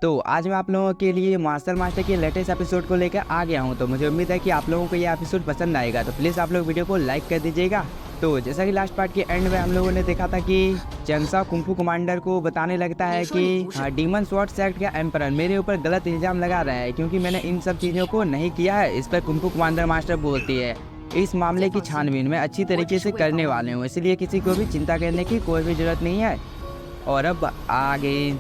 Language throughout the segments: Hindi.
तो आज मैं आप लोगों के लिए मार्शल मास्टर के लेटेस्ट एपिसोड को लेकर आ गया हूं। तो मुझे उम्मीद है कि आप लोगों को ये एपिसोड पसंद आएगा, तो प्लीज़ आप लोग वीडियो को लाइक कर दीजिएगा। तो जैसा कि लास्ट पार्ट के एंड में हम लोगों ने देखा था कि चेंगसा कुंफू कमांडर को बताने लगता है कि डीमन स्वॉर्ड सेक्ट का एम्परर मेरे ऊपर गलत इल्ज़ाम लगा रहा है क्योंकि मैंने इन सब चीज़ों को नहीं किया है। इस पर कुंफू कमांडर मास्टर बोलती है, इस मामले की छानबीन मैं अच्छी तरीके से करने वाले हूँ, इसलिए किसी को भी चिंता करने की कोई भी ज़रूरत नहीं है। और अब आगे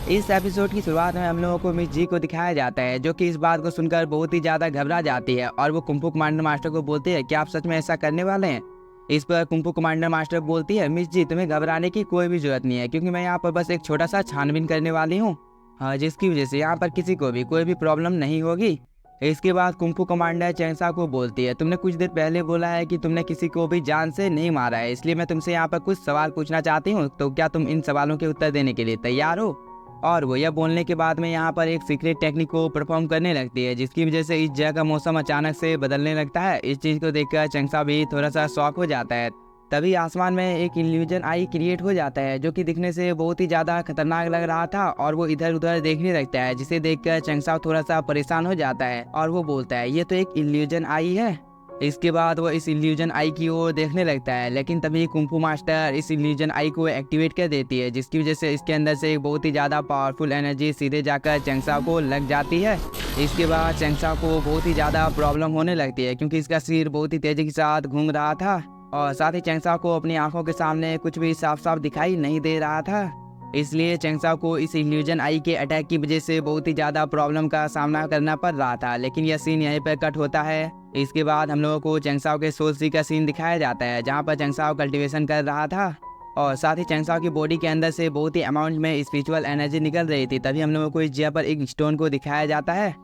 इस एपिसोड की शुरुआत में हम लोगों को मिस जी को दिखाया जाता है, जो कि इस बात को सुनकर बहुत ही ज़्यादा घबरा जाती है और वो कुंफू कमांडर मास्टर को बोलती है, क्या आप सच में ऐसा करने वाले हैं? इस पर कुंफू कमांडर मास्टर बोलती है, मिस जी तुम्हें घबराने की कोई भी ज़रूरत नहीं है क्योंकि मैं यहाँ पर बस एक छोटा सा छानबीन करने वाली हूँ, जिसकी वजह से यहाँ पर किसी को भी कोई भी प्रॉब्लम नहीं होगी। इसके बाद कुंफू कमांडर चेंगसा को बोलती है, तुमने कुछ देर पहले बोला है कि तुमने किसी को भी जान से नहीं मारा है, इसलिए मैं तुमसे यहाँ पर कुछ सवाल पूछना चाहती हूँ, तो क्या तुम इन सवालों के उत्तर देने के लिए तैयार हो? और वो यह बोलने के बाद में यहाँ पर एक सीक्रेट टेक्निक को परफॉर्म करने लगती है, जिसकी वजह से इस जगह का मौसम अचानक से बदलने लगता है। इस चीज़ को देखकर चेंगसा भी थोड़ा सा शॉक हो जाता है। तभी आसमान में एक इल्यूजन आई क्रिएट हो जाता है, जो कि दिखने से बहुत ही ज़्यादा खतरनाक लग रहा था और वो इधर उधर देखने लगता है, जिसे देखकर चेंगसा थोड़ा सा परेशान हो जाता है और वो बोलता है, ये तो एक इल्यूजन आई है। इसके बाद वो इस इल्यूजन आई की ओर देखने लगता है, लेकिन तभी कुंफू मास्टर इस इल्यूजन आई को एक्टिवेट कर देती है, जिसकी वजह से इसके अंदर से एक बहुत ही ज़्यादा पावरफुल एनर्जी सीधे जाकर चेंगसा को लग जाती है। इसके बाद चेंगसा को बहुत ही ज़्यादा प्रॉब्लम होने लगती है क्योंकि इसका सिर बहुत ही तेज़ी के साथ घूम रहा था और साथ ही चेंगसा को अपनी आंखों के सामने कुछ भी साफ साफ दिखाई नहीं दे रहा था। इसलिए चेंगसा को इस इल्यूजन आई के अटैक की वजह से बहुत ही ज़्यादा प्रॉब्लम का सामना करना पड़ रहा था। लेकिन यह सीन यहीं पर कट होता है। इसके बाद हम लोगों को चेंगसाओ के सोल सी का सीन दिखाया जाता है, जहां पर चेंगसाओ कल्टीवेशन कर रहा था और साथ ही चेंगसाओ की बॉडी के अंदर से बहुत ही अमाउंट में स्पिरिचुअल एनर्जी निकल रही थी। तभी हम लोगों को इस जगह पर एक स्टोन को दिखाया जाता है।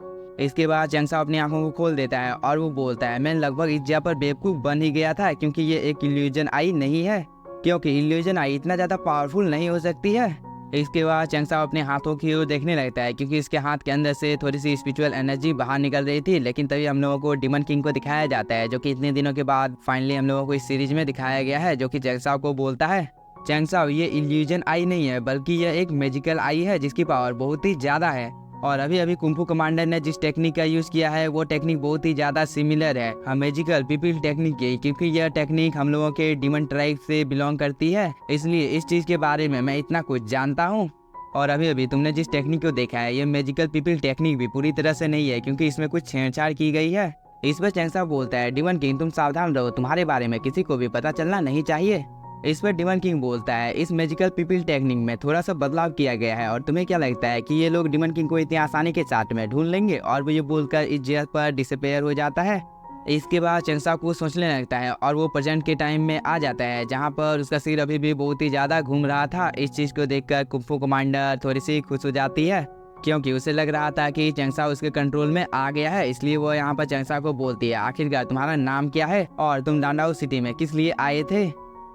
इसके बाद चेंगसाओ अपनी आंखों को खोल देता है और वो बोलता है, मैं लगभग इस जगह पर बेवकूफ़ बन ही गया था क्योंकि ये एक इल्यूजन आई नहीं है, क्योंकि इल्यूजन आई इतना ज़्यादा पावरफुल नहीं हो सकती है। इसके बाद चेंगसाओ अपने हाथों की ओर देखने लगता है क्योंकि इसके हाथ के अंदर से थोड़ी सी स्पिरिचुअल एनर्जी बाहर निकल रही थी। लेकिन तभी हम लोगों को डीमन किंग को दिखाया जाता है, जो कि इतने दिनों के बाद फाइनली हम लोगों को इस सीरीज में दिखाया गया है, जो कि चेंगसाओ को बोलता है, चेंगसाओ ये इल्यूजन आई नहीं है बल्कि यह एक मैजिकल आई है जिसकी पावर बहुत ही ज़्यादा है। और अभी अभी कुंफू कमांडर ने जिस टेक्निक का यूज़ किया है वो टेक्निक बहुत ही ज़्यादा सिमिलर है मैजिकल पीपल टेक्निक की, क्योंकि यह टेक्निक हम लोगों के डीमन ट्राइब से बिलोंग करती है, इसलिए इस चीज़ के बारे में मैं इतना कुछ जानता हूँ। और अभी अभी तुमने जिस टेक्निक को देखा है ये मैजिकल पीपल टेक्निक भी पूरी तरह से नहीं है क्योंकि इसमें कुछ छेड़छाड़ की गई है। इस पर चेंगसा बोलता है, डीमन किंग तुम सावधान रहो, तुम्हारे बारे में किसी को भी पता चलना नहीं चाहिए। इस पर डीमन किंग बोलता है, इस मैजिकल पीपल टेक्निक में थोड़ा सा बदलाव किया गया है और तुम्हें क्या लगता है कि ये लोग डीमन किंग को इतनी आसानी के साथ में ढूंढ लेंगे? और वो ये बोलकर इस जगह पर डिसअपेयर हो जाता है। इसके बाद चेंगसा को सोचने लगता है और वो प्रेजेंट के टाइम में आ जाता है, जहाँ पर उसका सिर अभी भी बहुत ही ज़्यादा घूम रहा था। इस चीज़ को देखकर कुंफू कमांडर थोड़ी सी खुश हो जाती है क्योंकि उसे लग रहा था कि चेंगसा उसके कंट्रोल में आ गया है। इसलिए वो यहाँ पर चेंगसा को बोलती है, आखिरकार तुम्हारा नाम क्या है और तुम डांडाओ सिटी में किस लिए आए थे?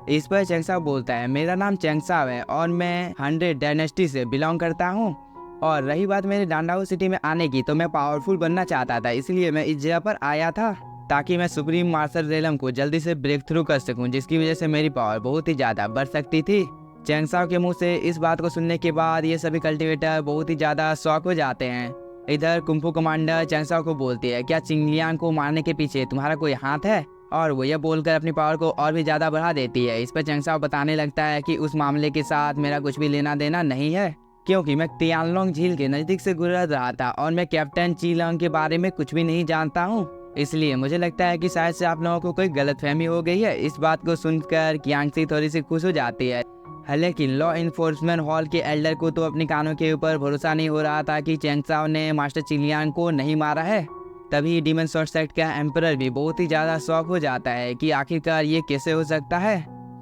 इस पर चेंगसा बोलता है, मेरा नाम चेंगसा है और मैं 100 डायनेस्टी से बिलोंग करता हूँ, और रही बात मेरे डांडाओ सिटी में आने की, तो मैं पावरफुल बनना चाहता था, इसलिए मैं इस जगह पर आया था ताकि मैं सुप्रीम मार्शल रेलम को जल्दी से ब्रेक थ्रू कर सकूं, जिसकी वजह से मेरी पावर बहुत ही ज़्यादा बढ़ सकती थी। चेंगसाओ के मुंह से इस बात को सुनने के बाद ये सभी कल्टिवेटर बहुत ही ज़्यादा शॉक हो जाते हैं। इधर कुंफू कमांडर चेंगसाओ को बोलती है, क्या चिंगलियांग को मारने के पीछे तुम्हारा कोई हाथ है? और वो यह बोलकर अपनी पावर को और भी ज़्यादा बढ़ा देती है। इस पर चेंगसाओ बताने लगता है कि उस मामले के साथ मेरा कुछ भी लेना देना नहीं है क्योंकि मैं तियानलोंग झील के नज़दीक से गुजर रहा था और मैं कैप्टन चीलोंग के बारे में कुछ भी नहीं जानता हूँ, इसलिए मुझे लगता है कि शायद से आप लोगों को कोई गलतफहमी हो गई है। इस बात को सुनकर कियांगसी थोड़ी सी खुश हो जाती है। हालांकि लॉ इन्फोर्समेंट हॉल के एल्डर को तो अपनी कानों के ऊपर भरोसा नहीं हो रहा था कि चेंगसाओ ने मास्टर चिलियांग को नहीं मारा है। तभी डीमन स्वॉर्ड सेक्ट का एम्परर भी बहुत ही ज़्यादा शॉक हो जाता है कि आखिरकार ये कैसे हो सकता है।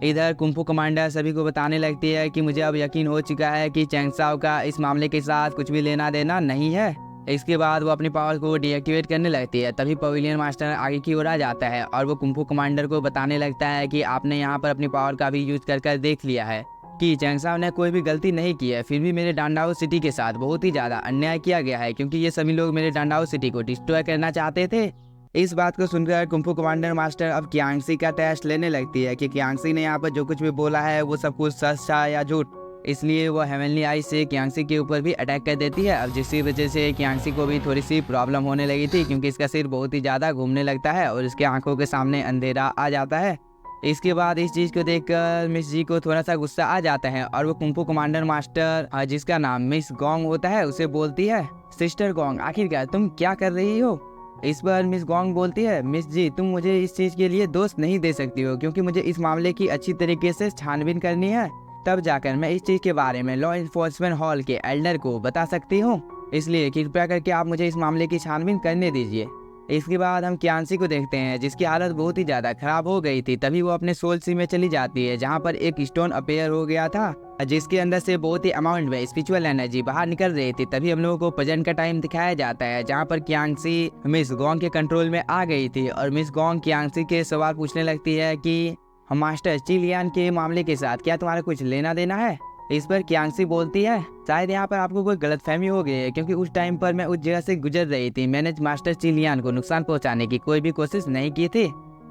इधर कुंफू कमांडर सभी को बताने लगती है कि मुझे अब यकीन हो चुका है कि चेंगसाओ का इस मामले के साथ कुछ भी लेना देना नहीं है। इसके बाद वो अपनी पावर को डीएक्टिवेट करने लगती है। तभी पवेलियन मास्टर आगे की ओर आ जाता है और वो कुंफू कमांडर को बताने लगता है कि आपने यहाँ पर अपनी पावर का भी यूज कर देख लिया है कि चेंगसाओ ने कोई भी गलती नहीं की है, फिर भी मेरे डांडाओ सिटी के साथ बहुत ही ज़्यादा अन्याय किया गया है क्योंकि ये सभी लोग मेरे डांडाओ सिटी को डिस्ट्रॉय करना चाहते थे। इस बात को सुनकर कुंफू कमांडर मास्टर अब कियांगसी का टेस्ट लेने लगती है कि कियांगसी ने यहाँ पर जो कुछ भी बोला है वो सब कुछ सच था या झूठ। इसलिए वो हेवनली आई से कियांगसी के ऊपर भी अटैक कर देती है। अब जिसकी वजह से कियांगसी को भी थोड़ी सी प्रॉब्लम होने लगी थी, क्योंकि इसका सिर बहुत ही ज़्यादा घूमने लगता है और इसके आंखों के सामने अंधेरा आ जाता है। इसके बाद इस चीज़ को देखकर मिस जी को थोड़ा सा गुस्सा आ जाता है और वो कुंफू कमांडर मास्टर जिसका नाम मिस गोंग होता है उसे बोलती है, सिस्टर गोंग आखिरकार तुम क्या कर रही हो। इस पर मिस गोंग बोलती है, मिस जी तुम मुझे इस चीज़ के लिए दोष नहीं दे सकती हो, क्योंकि मुझे इस मामले की अच्छी तरीके से छानबीन करनी है, तब जाकर मैं इस चीज़ के बारे में लॉ इन्फोर्समेंट हॉल के एल्डर को बता सकती हूँ। इसलिए कृपया करके आप मुझे इस मामले की छानबीन करने दीजिए। इसके बाद हम कियांसी को देखते हैं जिसकी हालत बहुत ही ज़्यादा खराब हो गई थी। तभी वो अपने सोल सी में चली जाती है जहाँ पर एक स्टोन अपेयर हो गया था जिसके अंदर से बहुत ही अमाउंट में स्पिरिचुअल एनर्जी बाहर निकल रही थी। तभी हम लोगों को प्रेजेंट का टाइम दिखाया जाता है जहाँ पर कियांसी मिस गोंग के कंट्रोल में आ गई थी और मिस गोंग कियांसी के सवाल पूछने लगती है कि मास्टर चिलियान के मामले के साथ क्या तुम्हारा कुछ लेना देना है। इस पर कियांसी बोलती है, शायद यहाँ पर आपको कोई गलतफहमी हो गई है, क्योंकि उस टाइम पर मैं उस जगह से गुजर रही थी, मैंने मास्टर चिलियान को नुकसान पहुँचाने की कोई भी कोशिश नहीं की थी।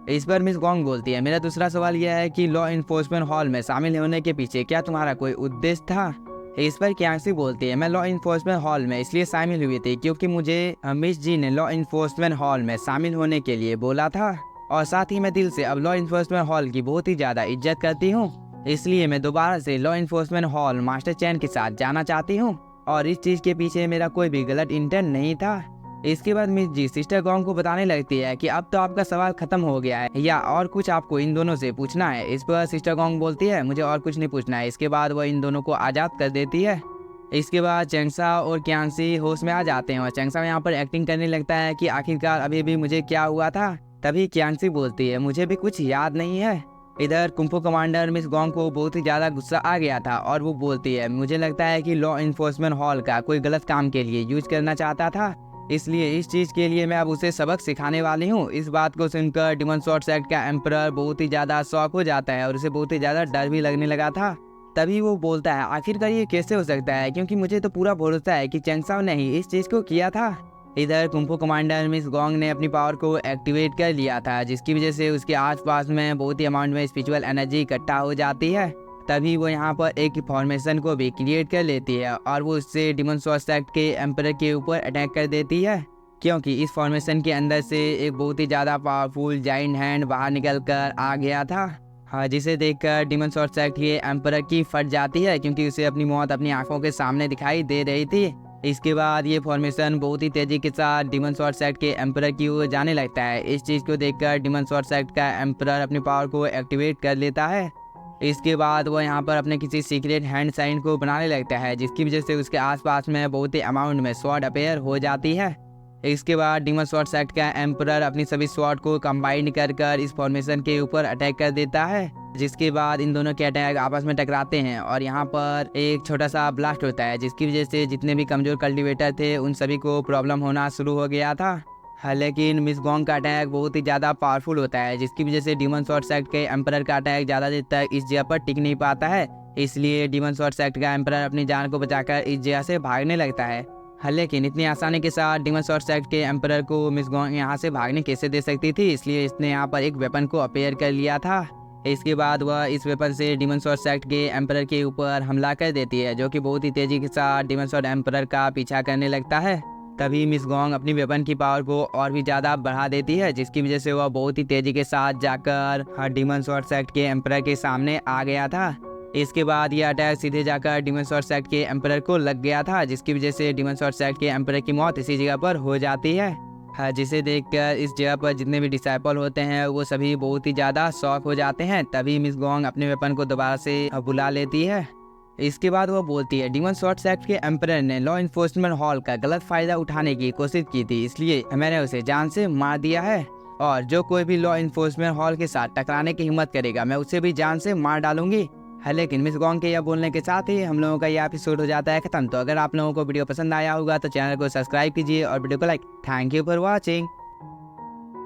इस पर मिस गोंग बोलती है, मेरा दूसरा सवाल यह है कि लॉ इन्फोर्समेंट हॉल में शामिल होने के पीछे क्या तुम्हारा कोई उद्देश्य था। इस पर कियांसी बोलती है, मैं लॉ इन्फोर्समेंट हॉल में इसलिए शामिल हुई थी क्योंकि मुझे मिस जी ने लॉ इन्फोर्समेंट हॉल में शामिल होने के लिए बोला था, और साथ ही मैं दिल से अब लॉ इन्फोर्समेंट हॉल की बहुत ही ज़्यादा इज्जत करती हूँ। इसलिए मैं दोबारा से लॉ इन्फोर्समेंट हॉल मास्टर चैन के साथ जाना चाहती हूँ और इस चीज़ के पीछे मेरा कोई भी गलत इंटेंट नहीं था। इसके बाद मिस जी सिस्टर गोंग को बताने लगती है कि अब तो आपका सवाल खत्म हो गया है, या और कुछ आपको इन दोनों से पूछना है। इस पर सिस्टर गोंग बोलती है, मुझे और कुछ नहीं पूछना है। इसके बाद वह इन दोनों को आज़ाद कर देती है। इसके बाद चेंगसा और कियांसी होश में आ जाते हैं और चेंगसा यहाँ पर एक्टिंग करने लगता है कि आखिरकार अभी भी मुझे क्या हुआ था। तभी कियांसी बोलती है, मुझे भी कुछ याद नहीं है। इधर कुंफू कमांडर मिस गोंग को बहुत ही ज़्यादा गुस्सा आ गया था और वो बोलती है, मुझे लगता है कि लॉ इन्फोर्समेंट हॉल का कोई गलत काम के लिए यूज करना चाहता था, इसलिए इस चीज़ के लिए मैं अब उसे सबक सिखाने वाली हूँ। इस बात को सुनकर डिमन स्वॉर्ड सेक्ट का एम्परर बहुत ही ज़्यादा शॉक हो जाता है और उसे बहुत ही ज़्यादा डर भी लगने लगा था। तभी वो बोलता है, आखिरकार ये कैसे हो सकता है, क्योंकि मुझे तो पूरा भरोसा है कि चेंगसाओ ने ही इस चीज़ को किया था। इधर कुंफू कमांडर मिस गोंग ने अपनी पावर को एक्टिवेट कर लिया था, जिसकी वजह से उसके आसपास में बहुत ही अमाउंट में स्पिरिचुअल एनर्जी इकट्ठा हो जाती है। तभी वो यहाँ पर एक फॉर्मेशन को भी क्रिएट कर लेती है और वो उससे डिमन स्वॉर्ड सेक्ट के एम्परर के ऊपर अटैक कर देती है, क्योंकि इस फॉर्मेशन के अंदर से एक बहुत ही ज़्यादा पावरफुल जाइंट हैंड बाहर निकल कर आ गया था। हाँ, जिसे देखकर डिमन स्वॉर्ड सेक्ट के एम्परर की फट जाती है, क्योंकि उसे अपनी मौत अपनी आंखों के सामने दिखाई दे रही थी। इसके बाद ये फॉर्मेशन बहुत ही तेजी के साथ डिमन स्वॉर्ड सेक्ट के एम्परर की ओर जाने लगता है। इस चीज़ को देखकर डिमन स्वॉर्ड सेक्ट का एम्परर अपनी पावर को एक्टिवेट कर लेता है। इसके बाद वो यहाँ पर अपने किसी सीक्रेट हैंड साइन को बनाने लगता है, जिसकी वजह से उसके आसपास में बहुत ही अमाउंट में स्वॉर्ड अपेयर हो जाती है। इसके बाद डिमन स्वॉर्ड सेक्ट का एम्परर अपनी सभी स्वॉर्ड को कंबाइन कर इस फॉर्मेशन के ऊपर अटैक कर देता है, जिसके बाद इन दोनों के अटैक आपस में टकराते हैं और यहाँ पर एक छोटा सा ब्लास्ट होता है, जिसकी वजह से जितने भी कमजोर कल्टिवेटर थे उन सभी को प्रॉब्लम होना शुरू हो गया था। लेकिन मिस गोंग का अटैक बहुत ही ज़्यादा पावरफुल होता है, जिसकी वजह से डिमन स्वॉर्ड सेक्ट के एम्परर का अटैक ज़्यादा देर तक इस जगह पर टिक नहीं पाता है। इसलिए डिमन स्वॉर्ड सेक्ट का एम्परर अपनी जान को बचाकर इस जगह से भागने लगता है। लेकिन इतनी आसानी के साथ डिमन स्वॉर्ड सेक्ट के एम्परर को मिस गोंग यहाँ से भागने कैसे दे सकती थी, इसलिए इसने यहाँ पर एक वेपन को अपेयर कर लिया था। इसके बाद वह इस वेपन से डिमन स्वॉर्ड सेक्ट के एम्परर के ऊपर हमला कर देती है, जो कि बहुत ही तेजी के साथ डिमन स्वॉर्ड एम्परर का पीछा करने लगता है। तभी मिस गोंग अपनी वेपन की पावर को और भी ज़्यादा बढ़ा देती है, जिसकी वजह से वह बहुत ही तेजी के साथ जाकर डिमन स्वॉर्ड सेक्ट के एम्परर के सामने आ गया था। इसके बाद यह अटैक सीधे जाकर डिमन स्वॉर्ड सेक्ट के एम्परर को लग गया था, जिसकी वजह से डिमन स्वॉर्ड सेक्ट के एम्परर की मौत इसी जगह पर हो जाती है। जिसे देखकर इस जगह पर जितने भी डिसाइपल होते हैं वो सभी बहुत ही ज़्यादा शॉक हो जाते हैं। तभी मिस गोंग अपने वेपन को दोबारा से बुला लेती है। इसके बाद वो बोलती है, डिमन स्वॉर्ड सेक्ट के एम्परर ने लॉ इन्फोर्समेंट हॉल का गलत फ़ायदा उठाने की कोशिश की थी, इसलिए मैंने उसे जान से मार दिया है, और जो कोई भी लॉ इन्फोर्समेंट हॉल के साथ टकराने की हिम्मत करेगा मैं उसे भी जान से मार डालूंगी। लेकिन मिस गोंग के यह बोलने के साथ ही हम लोगों का यह एपिसोड हो जाता है खत्म। तो अगर आप लोगों को वीडियो पसंद आया होगा तो चैनल को सब्सक्राइब कीजिए और वीडियो को like. Thank you for watching.